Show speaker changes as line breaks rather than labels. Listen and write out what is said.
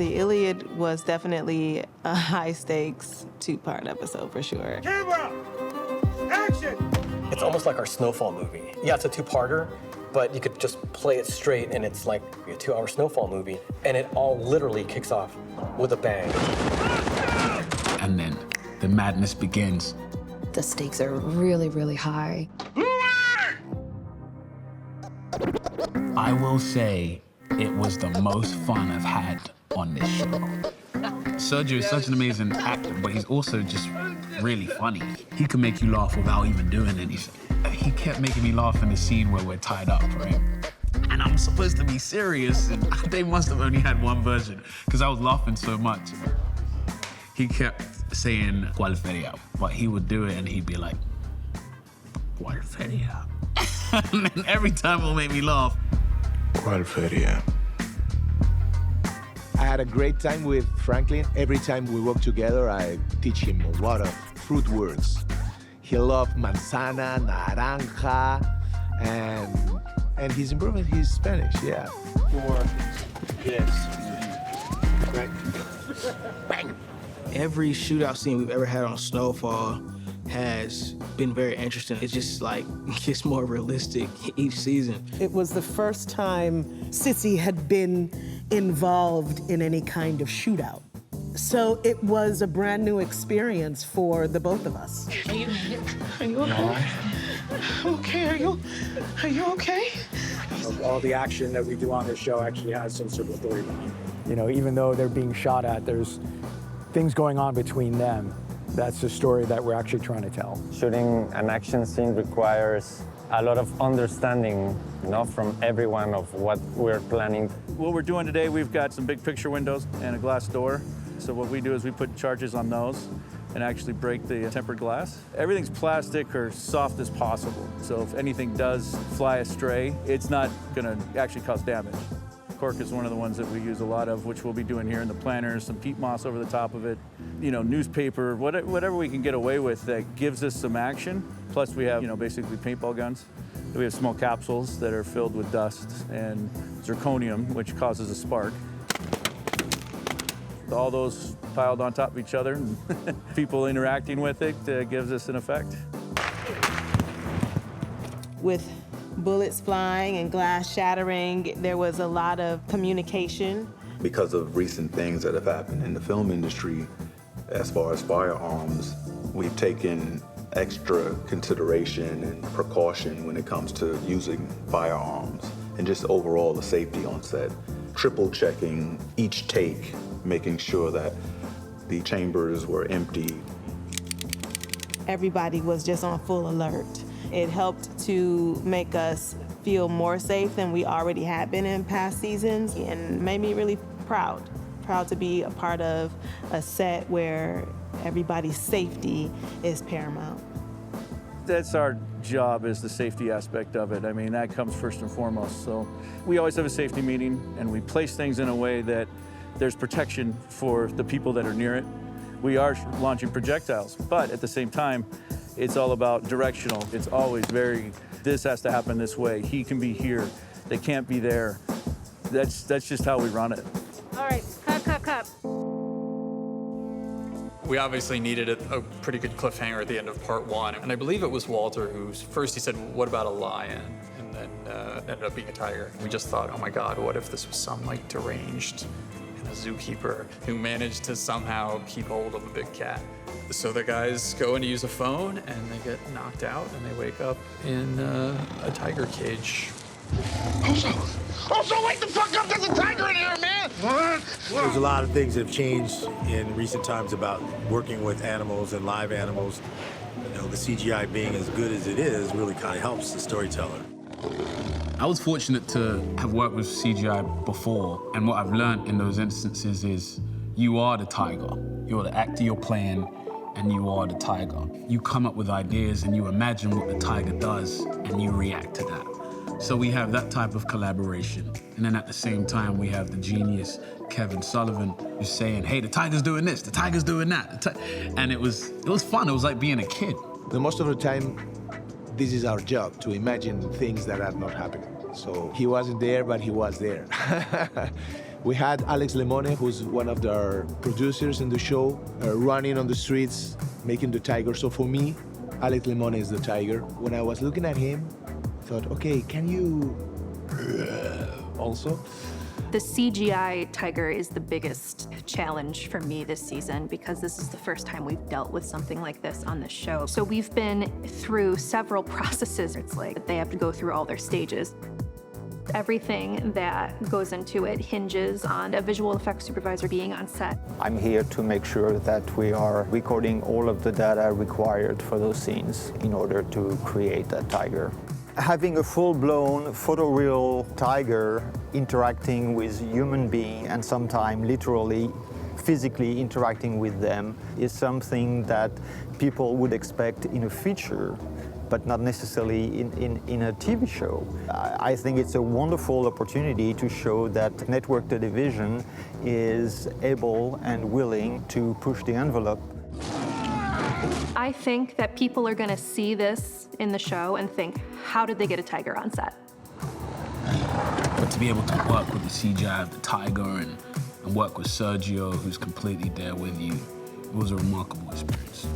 The Iliad was definitely a high-stakes two-part episode for sure.
Camera! Action!
It's almost like our Snowfall movie. Yeah, it's a two-parter, but you could just play it straight and it's like a 2-hour Snowfall movie, and it all literally kicks off with a bang.
And then the madness begins.
The stakes are really, really high.
I will say it was the most fun I've had on this show. Sergio is such an amazing actor, but he's also just really funny. He can make you laugh without even doing anything. He kept making me laugh in the scene where we're tied up, right? And I'm supposed to be serious, and they must have only had one version, because I was laughing so much. He kept saying, "Cuál feria?" But he would do it, and he'd be like, "Cuál feria?" And then every time it would make me laugh.
¿Cuál feria? I had a great time with Franklin. Every time we work together, I teach him a lot of fruit words. He loved manzana, naranja, and he's improving his Spanish, yeah.
For this. Right.
Bang!
Every shootout scene we've ever had on Snowfall has been very interesting. It's just like, gets more realistic each season.
It was the first time Sissy had been involved in any kind of shootout. So it was a brand new experience for the both of us.
Are you okay? I'm okay. Are you okay?
All the action that we do on this show actually has some sort of story behind it.
You know, even though they're being shot at, there's things going on between them. That's the story that we're actually trying to tell.
Shooting an action scene requires a lot of understanding, you know, from everyone of what we're planning.
What we're doing today, we've got some big picture windows and a glass door. So what we do is we put charges on those and actually break the tempered glass. Everything's plastic or soft as possible. So if anything does fly astray, it's not gonna actually cause damage. Cork is one of the ones that we use a lot of, which we'll be doing here in the planters, some peat moss over the top of it, you know, newspaper, whatever we can get away with that gives us some action. Plus we have, you know, basically paintball guns. We have small capsules that are filled with dust and zirconium, which causes a spark. All those piled on top of each other and people interacting with it gives us an effect.
With bullets flying and glass shattering, there was a lot of communication.
Because of recent things that have happened in the film industry, as far as firearms, we've taken extra consideration and precaution when it comes to using firearms and just overall the safety on set. Triple checking each take, making sure that the chambers were empty.
Everybody was just on full alert. It helped to make us feel more safe than we already had been in past seasons, and made me really proud to be a part of a set where everybody's safety is paramount.
That's our job, is the safety aspect of it. I mean, that comes first and foremost. So we always have a safety meeting and we place things in a way that there's protection for the people that are near it. We are launching projectiles, but at the same time, it's all about directional. It's always this has to happen this way. He can be here, they can't be there. That's just how we run it.
All right, cut.
We obviously needed a pretty good cliffhanger at the end of part one. And I believe it was Walter who first he said, what about a lion? And then ended up being a tiger. We just thought, oh my God, what if this was some like deranged zookeeper who managed to somehow keep hold of a big cat. So the guys go in to use a phone and they get knocked out and they wake up in a tiger cage.
Also, wake the fuck up! There's a tiger in here, man! What?
There's a lot of things that have changed in recent times about working with animals and live animals. You know, the CGI being as good as it is really kind of helps the storyteller.
I was fortunate to have worked with CGI before, and what I've learned in those instances is you are the tiger. You're the actor you're playing, and you are the tiger. You come up with ideas and you imagine what the tiger does, and you react to that. So we have that type of collaboration. And then at the same time, we have the genius Kevin Sullivan who's saying, hey, the tiger's doing this, the tiger's doing that. And it was fun. It was like being a kid.
The most of the time, this is our job, to imagine things that are not happening. So he wasn't there, but he was there. We had Alex Lemone, who's one of the producers in the show, running on the streets, making the tiger. So for me, Alex Lemone is the tiger. When I was looking at him, I thought, okay, can you also?
The CGI tiger is the biggest challenge for me this season because this is the first time we've dealt with something like this on the show. So we've been through several processes. It's like they have to go through all their stages. Everything that goes into it hinges on a visual effects supervisor being on set.
I'm here to make sure that we are recording all of the data required for those scenes in order to create that tiger. Having a full-blown photoreal tiger interacting with human being and sometimes literally physically interacting with them is something that people would expect in a feature, but not necessarily in a TV show. I think it's a wonderful opportunity to show that network television is able and willing to push the envelope.
I think that people are gonna see this in the show and think, how did they get a tiger on set?
But to be able to work with the CGI of the tiger and work with Sergio, who's completely there with you, it was a remarkable experience.